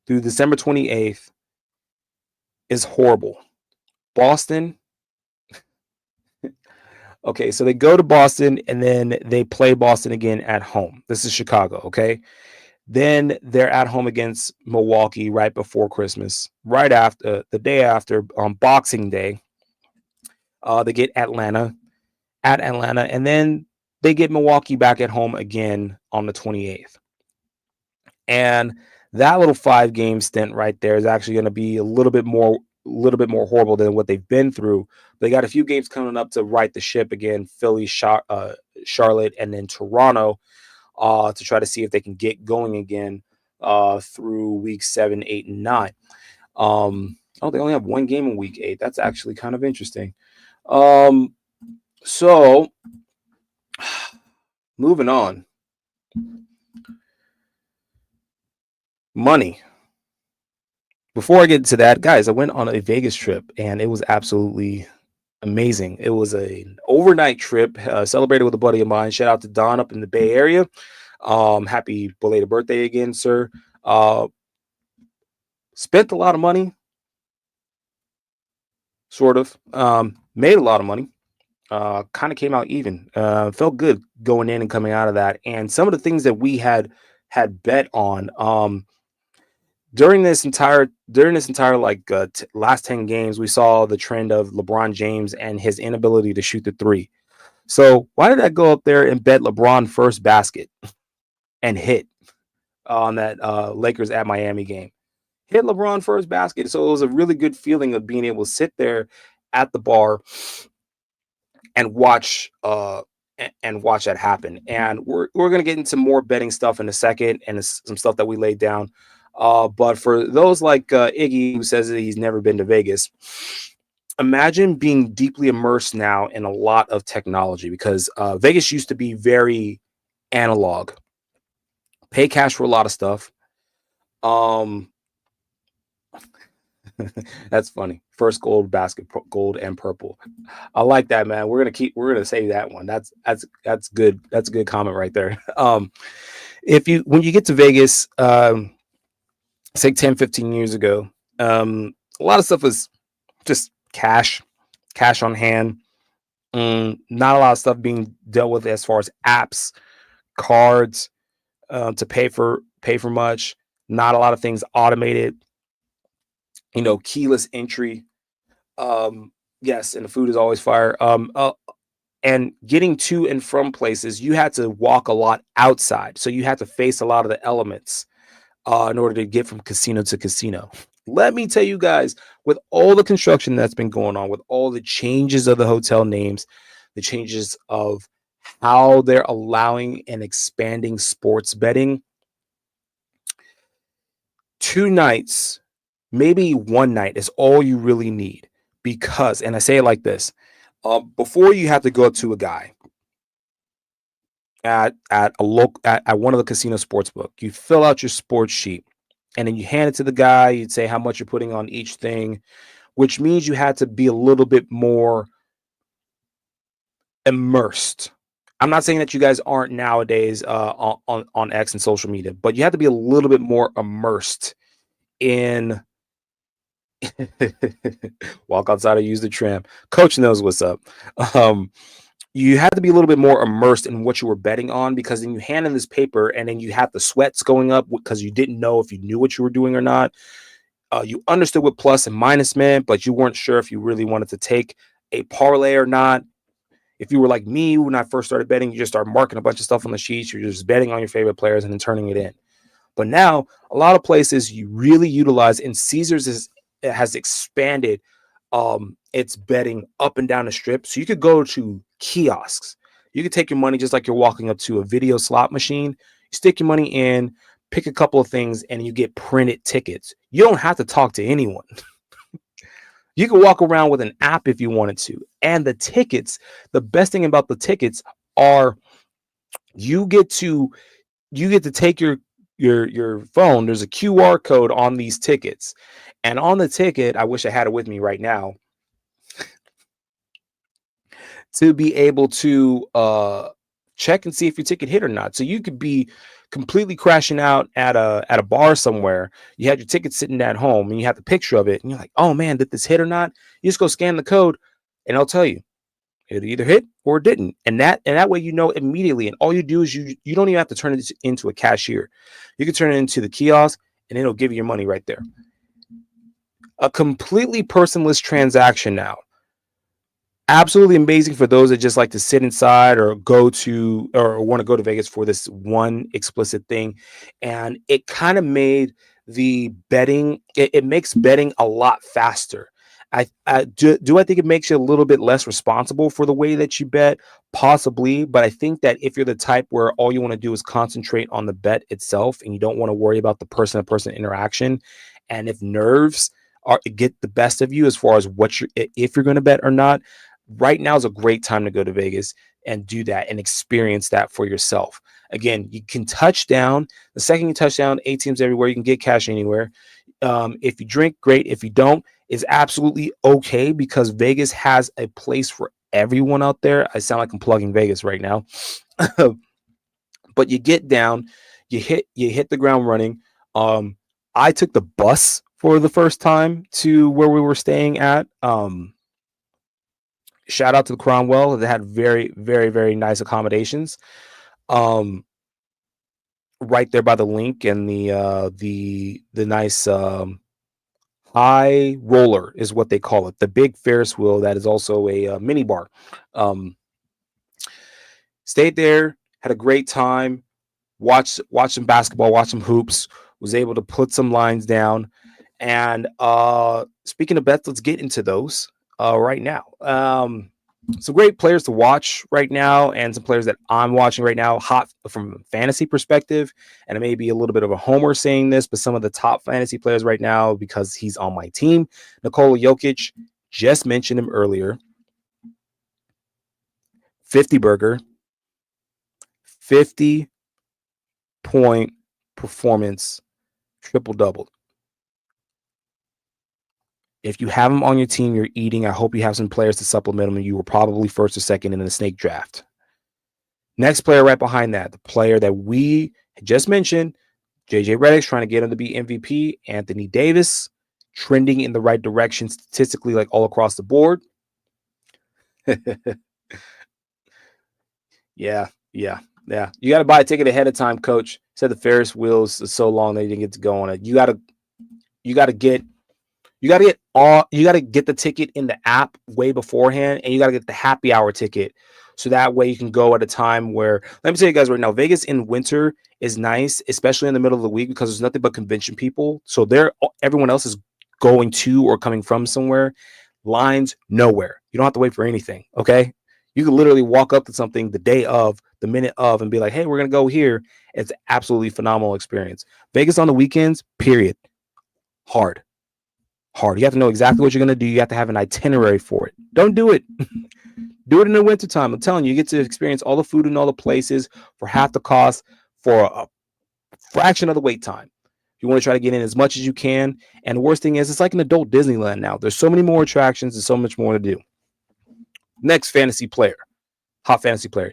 S1: through December 28th is horrible. Boston. Okay, so they go to Boston and then they play Boston again at home. This is Chicago, okay? Then they're at home against Milwaukee right before Christmas. Right after, the day after, on Boxing Day, they get Atlanta, and then they get Milwaukee back at home again on the 28th. And that little 5-game stint right there is actually going to be a little bit more horrible than what they've been through. They got a few games coming up to right the ship again: Philly, Charlotte, and then Toronto, to try to see if they can get going again through week 7, 8, and 9. They only have 1 game in week 8. That's actually kind of interesting. So moving on. Money. Before I get to that, guys, I went on a Vegas trip and it was absolutely Amazing. It was an overnight trip, celebrated with a buddy of mine. Shout out to Don up in the Bay Area. Happy belated birthday again, sir. Uh, Spent a lot of money, sort of. Made a lot of money. Kind of came out even. Felt good going in and coming out of that. And some of the things that we had bet on during this entire like last 10 games, we saw the trend of LeBron James and his inability to shoot the three. So why did I go up there and bet LeBron first basket and hit on that Lakers at Miami game? Hit LeBron first basket. So it was a really good feeling of being able to sit there at the bar and watch that happen. And we're gonna get into more betting stuff in a second and some stuff that we laid down. But for those like Iggy, who says that he's never been to Vegas, imagine being deeply immersed now in a lot of technology, because Vegas used to be very analog, pay cash for a lot of stuff. Um, that's funny. First gold basket, gold and purple. I like that, man. We're gonna save that one. That's good. That's a good comment right there. If you when you get to Vegas, say 10, 15 years ago, a lot of stuff was just cash on hand. Not a lot of stuff being dealt with as far as apps, cards, to pay for much. Not a lot of things automated. Keyless entry. Yes, and the food is always fire. And getting to and from places, you had to walk a lot outside, so you had to face a lot of the elements in order to get from casino to casino. Let me tell you guys, with all the construction that's been going on, with all the changes of the hotel names, the changes of how they're allowing and expanding sports betting, 2 nights, maybe one night is all you really need. Because, and I say it like this, before you have to go to a guy at one of the casino sports book, you fill out your sports sheet and then you hand it to the guy. You'd say how much you're putting on each thing, which means you had to be a little bit more immersed. I'm not saying that you guys aren't nowadays on X and social media, but you have to be a little bit more immersed in walk outside or use the tram. Coach knows what's up. You have to be a little bit more immersed in what you were betting on, because then you hand in this paper and then you have the sweats going up because you didn't know if you knew what you were doing or not. You understood what plus and minus meant, but you weren't sure if you really wanted to take a parlay or not. If you were like me when I first started betting, you just start marking a bunch of stuff on the sheets. You're just betting on your favorite players and then turning it in. But now a lot of places you really utilize, and Caesars has expanded its betting up and down the strip. So you could go to kiosks. You could take your money just like you're walking up to a video slot machine. You stick your money in, pick a couple of things, and you get printed tickets. You don't have to talk to anyone. You can walk around with an app if you wanted to. And the tickets, the best thing about the tickets are you get to take your phone. There's a QR code on these tickets. And on the ticket, I wish I had it with me right now, to be able to check and see if your ticket hit or not. So you could be completely crashing out at a bar somewhere. You had your ticket sitting at home and you have the picture of it and you're like, oh man, did this hit or not? You just go scan the code and I'll tell you it either hit or it didn't. And that way you know immediately. And all you do is you don't even have to turn it into a cashier. You can turn it into the kiosk and it'll give you your money right there. A completely personless transaction now. Absolutely amazing for those that just like to sit inside or want to go to Vegas for this one explicit thing. And it kind of made the betting, it makes betting a lot faster. Do I think it makes you a little bit less responsible for the way that you bet? Possibly, but I think that if you're the type where all you want to do is concentrate on the bet itself and you don't want to worry about the person-to-person interaction, and if nerves get the best of you as far as if you're going to bet or not, right now is a great time to go to Vegas and do that and experience that for yourself. Again, you can touch down. The second you touch down, ATMs everywhere. You can get cash anywhere. If you drink, great. If you don't, is absolutely okay because Vegas has a place for everyone out there. I sound like I'm plugging Vegas right now. But you get down, you hit the ground running. Um, I took the bus for the first time to where we were staying at. Shout out to the Cromwell. They had very, very, very nice accommodations. Um, right there by the link and the nice high roller is what they call it. The big Ferris wheel that is also a mini bar. Um, stayed there, had a great time. Watched some basketball, watched some hoops. Was able to put some lines down. And speaking of bets, let's get into those right now. Some great players to watch right now, and some players that I'm watching right now, hot from a fantasy perspective. And it may be a little bit of a homer saying this, but some of the top fantasy players right now, because he's on my team. Nikola Jokic, just mentioned him earlier. 50 burger, 50-point performance, triple double. If you have him on your team, you're eating. I hope you have some players to supplement him, and you were probably first or second in the snake draft. Next player right behind that, the player that we just mentioned, JJ Redick's trying to get him to be MVP. Anthony Davis, trending in the right direction statistically, like all across the board. Yeah. You got to buy a ticket ahead of time, coach. Said the Ferris wheels is so long they didn't get to go on it. You got to get the ticket in the app way beforehand, and you got to get the happy hour ticket. So that way you can go at a time where, let me tell you guys right now, Vegas in winter is nice, especially in the middle of the week, because there's nothing but convention people. So everyone else is going to or coming from somewhere. Lines nowhere. You don't have to wait for anything. Okay. You can literally walk up to something the day of, the minute of, and be like, hey, we're going to go here. It's absolutely phenomenal experience. Vegas on the weekends, period. Hard. You have to know exactly what you're going to do. You have to have an itinerary for it. Don't do it. Do it in the wintertime. I'm telling you get to experience all the food in all the places for half the cost for a fraction of the wait time. You want to try to get in as much as you can. And the worst thing is, it's like an adult Disneyland now. There's so many more attractions and so much more to do. Next fantasy player, hot fantasy player.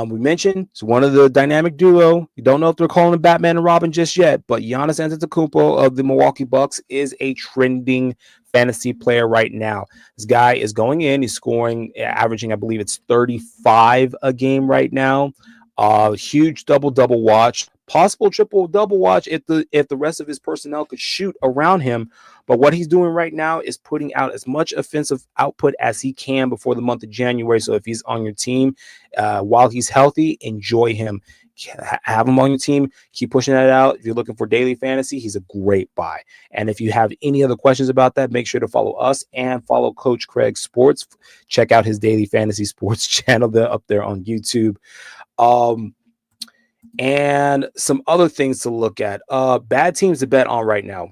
S1: We mentioned it's one of the dynamic duo. You don't know if they're calling him Batman and Robin just yet, but Giannis Antetokounmpo of the Milwaukee Bucks is a trending fantasy player right now. This guy is going in. He's scoring, averaging, I believe it's 35 a game right now. Huge double watch, possible triple double watch if the rest of his personnel could shoot around him. But what he's doing right now is putting out as much offensive output as he can before the month of January. So if he's on your team while he's healthy, enjoy him. Have him on your team. Keep pushing that out. If you're looking for daily fantasy, he's a great buy. And if you have any other questions about that, make sure to follow us and follow Coach Craig Sports. Check out his daily fantasy sports channel. They're up there on YouTube. And some other things to look at. Bad teams to bet on right now.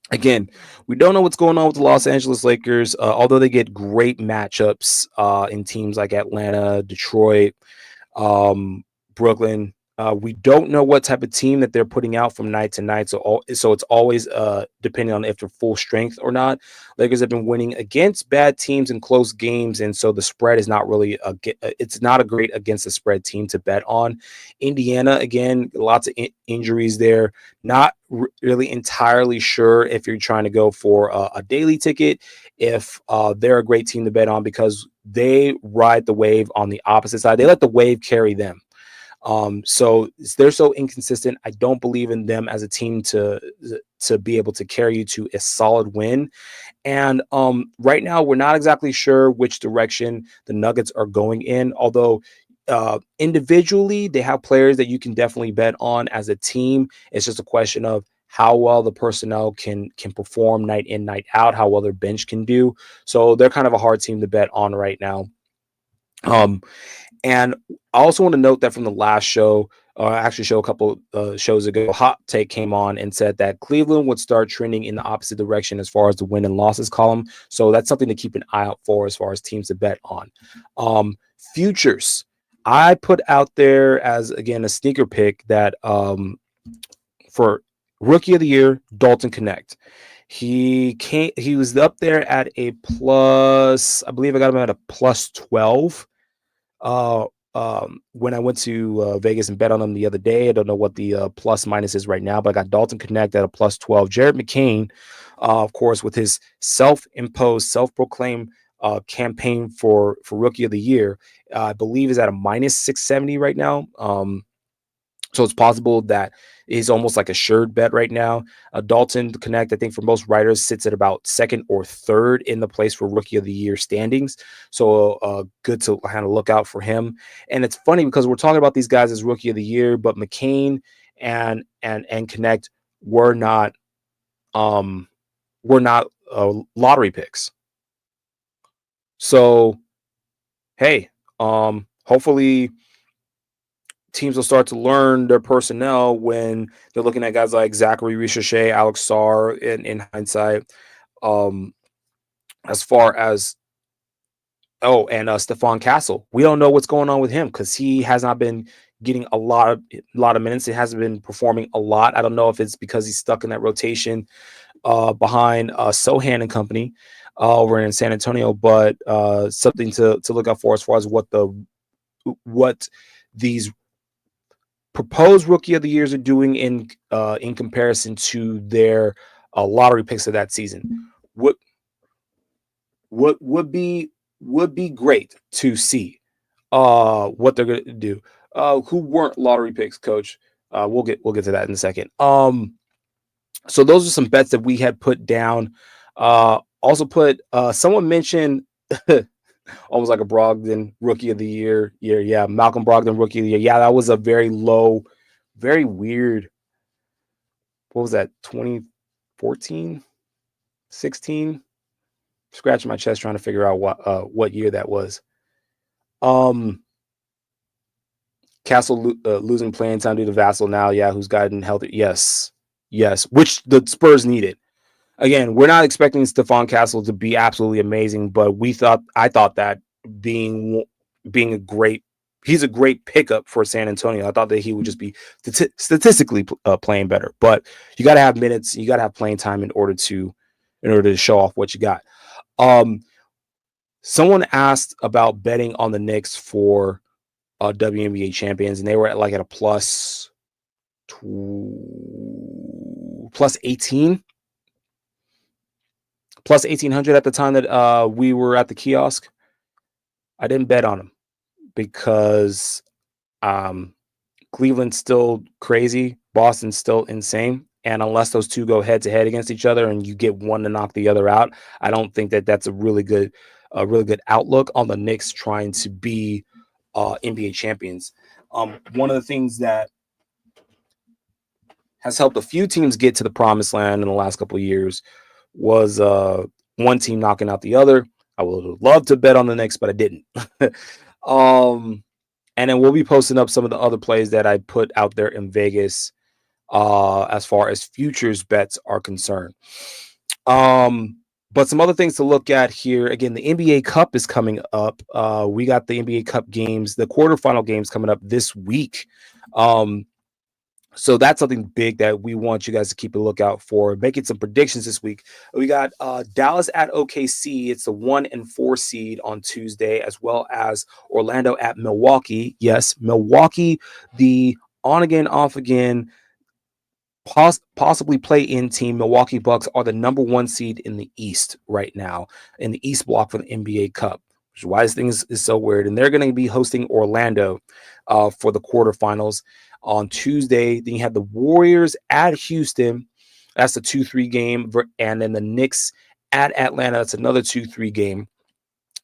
S1: Again, we don't know what's going on with the Los Angeles Lakers, although they get great matchups in teams like Atlanta, Detroit, Brooklyn. We don't know what type of team that they're putting out from night to night. So it's always depending on if they're full strength or not. Lakers have been winning against bad teams in close games, and so the spread is not really it's not a great against the spread team to bet on. Indiana, again, lots of injuries there. Not really entirely sure if you're trying to go for a daily ticket, if they're a great team to bet on, because they ride the wave on the opposite side. They let the wave carry them. So they're so inconsistent. I don't believe in them as a team to be able to carry you to a solid win. And right now, we're not exactly sure which direction the Nuggets are going in, although individually, they have players that you can definitely bet on. As a team, it's just a question of how well the personnel can perform night in, night out, how well their bench can do. So they're kind of a hard team to bet on right now. And I also want to note that from the last show, a couple shows ago, Hot Take came on and said that Cleveland would start trending in the opposite direction as far as the win and losses column. So that's something to keep an eye out for as far as teams to bet on. Futures. I put out there as, again, a sneaker pick that for Rookie of the Year, Dalton Connect. He was up there at a plus, I believe I got him at a plus 12. Uh, when I went to Vegas and bet on him the other day, I don't know what the plus minus is right now, but I got Dalton Connect at a plus 12. Jared McCain, of course, with his self-imposed, self-proclaimed campaign for Rookie of the Year, I believe is at a minus 670 right now. So it's possible that he's almost like a assured bet right now. Dalton Connect, I think for most writers, sits at about second or third in the place for Rookie of the Year standings. So good to kind of look out for him. And it's funny because we're talking about these guys as Rookie of the Year, but McCain and Connect were not lottery picks. So hey, hopefully teams will start to learn their personnel when they're looking at guys like Zachary Ricochet, Alex Sarr in hindsight. Um, as far as and Stephon Castle, we don't know what's going on with him because he has not been getting a lot of minutes. He hasn't been performing a lot. I don't know if it's because he's stuck in that rotation behind Sohan and company over in San Antonio, but something to look out for as far as what these proposed Rookie of the Years are doing in comparison to their lottery picks of that season. What would be great to see what they're going to do. Who weren't lottery picks, Coach? We'll get to that in a second. So those are some bets that we had put down. Also put someone mentioned almost like a Brogdon Rookie of the Year. Yeah, Malcolm Brogdon Rookie of the Year. Yeah, that was a very low, very weird. What was that? 2014, 16? Scratching my chest trying to figure out what year that was. Castle losing playing time due to Vassell now. Yeah, who's gotten healthy? Yes, which the Spurs needed. Again, we're not expecting Stephon Castle to be absolutely amazing, but I thought that being a great, he's a great pickup for San Antonio. I thought that he would just be statistically playing better, but you got to have minutes, you got to have playing time in order to show off what you got. Someone asked about betting on the Knicks for WNBA champions, and they were at a plus 18. Plus 1,800 at the time that we were at the kiosk. I didn't bet on them because Cleveland's still crazy. Boston's still insane. And unless those two go head to head against each other and you get one to knock the other out, I don't think that that's a really good outlook on the Knicks trying to be NBA champions. One of the things that has helped a few teams get to the promised land in the last couple of years was one team knocking out the other. I would have loved to bet on the Knicks, but I didn't. And then we'll be posting up some of the other plays that I put out there in Vegas as far as futures bets are concerned. But some other things to look at here. Again, the NBA Cup is coming up. We got the NBA Cup games, the quarterfinal games coming up this week. So that's something big that we want you guys to keep a lookout for. Making some predictions this week. We got Dallas at OKC. It's the 1 and 4 seed on Tuesday, as well as Orlando at Milwaukee. Yes, Milwaukee, the on again, off again, possibly play-in team. Milwaukee Bucks are the number 1 seed in the East right now, in the East block for the NBA Cup. Which is why this thing is so weird. And they're going to be hosting Orlando for the quarterfinals on Tuesday. Then you have the Warriors at Houston. That's a 2-3 game. And then the Knicks at Atlanta. That's another 2-3 game,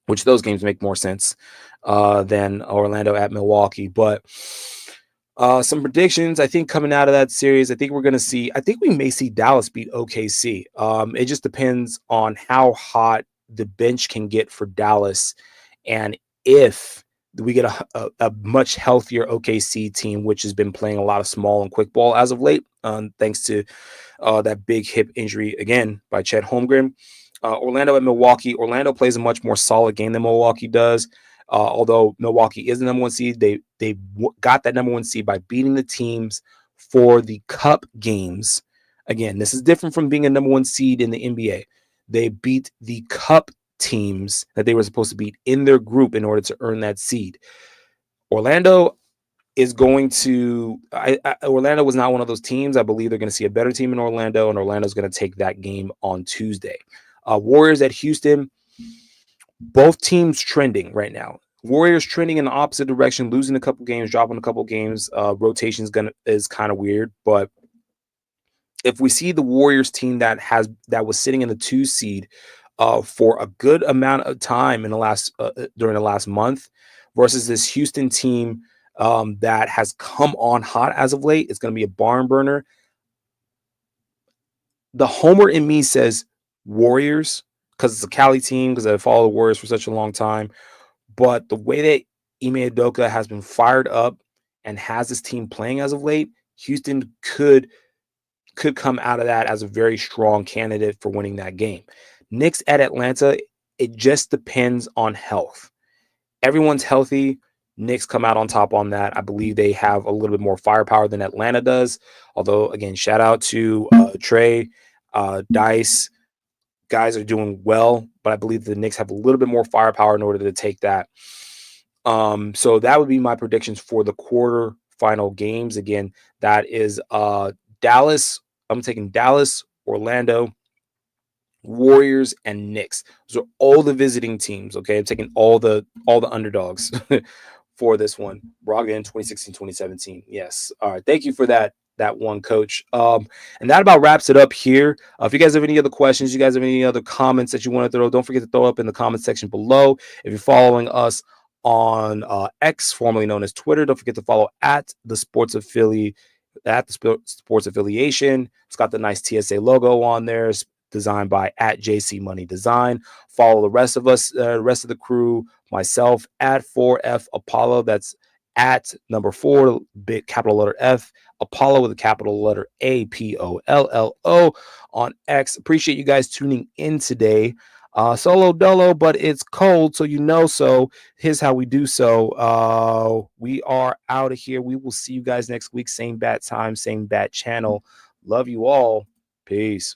S1: which those games make more sense than Orlando at Milwaukee. But some predictions, I think, coming out of that series, I think we may see Dallas beat OKC. It just depends on how hot the bench can get for Dallas, and if we get a much healthier OKC team, which has been playing a lot of small and quick ball as of late, thanks to that big hip injury again by Chet Holmgren. Orlando at Milwaukee. Orlando plays a much more solid game than Milwaukee does. Although Milwaukee is the number 1 seed, they got that number 1 seed by beating the teams for the cup games Again, this is different from being a number one seed in the NBA. They beat the cup teams that they were supposed to beat in their group in order to earn that seed. Orlando is going to Orlando was not one of those teams. I believe they're going to see a better team in Orlando, and Orlando's going to take that game on Tuesday. Warriors at Houston, both teams trending right now. Warriors trending in the opposite direction, losing a couple games, dropping a couple games. Rotation is kind of weird, but if we see the Warriors team that was sitting in the 2 seed for a good amount of time in the last during the last month versus this Houston team that has come on hot as of late, it's going to be a barn burner. The homer in me says Warriors because it's a Cali team, because I follow the Warriors for such a long time. But the way that Ime Udoka has been fired up and has this team playing as of late, Houston could come out of that as a very strong candidate for winning that game. Knicks at Atlanta, it just depends on health. Everyone's healthy. Knicks come out on top on that. I believe they have a little bit more firepower than Atlanta does. Although, again, shout out to Trey, Dice. Guys are doing well, but I believe the Knicks have a little bit more firepower in order to take that. So that would be my predictions for the quarter final games. Again, that is Dallas. I'm taking Dallas, Orlando, Warriors, and Knicks. Those are all the visiting teams. Okay, I'm taking all the underdogs for this one. Brogdon 2016, 2017. Yes. All right. Thank you for that one, Coach. And that about wraps it up here. If you guys have any other questions, you guys have any other comments that you want to throw, don't forget to throw up in the comment section below. If you're following us on X, formerly known as Twitter, don't forget to follow at the Sports Affiliation. It's got the nice TSA logo on there. It's designed by at JC Money Design. Follow the rest of us, the rest of the crew, myself at 4F Apollo. That's at number 4, big capital letter F, Apollo with a capital letter APOLLO on X. Appreciate you guys tuning in today. Solo dolo, but it's cold, so you know so. Here's how we do so. We are out of here. We will see you guys next week. Same bat time, same bat channel. Love you all. Peace.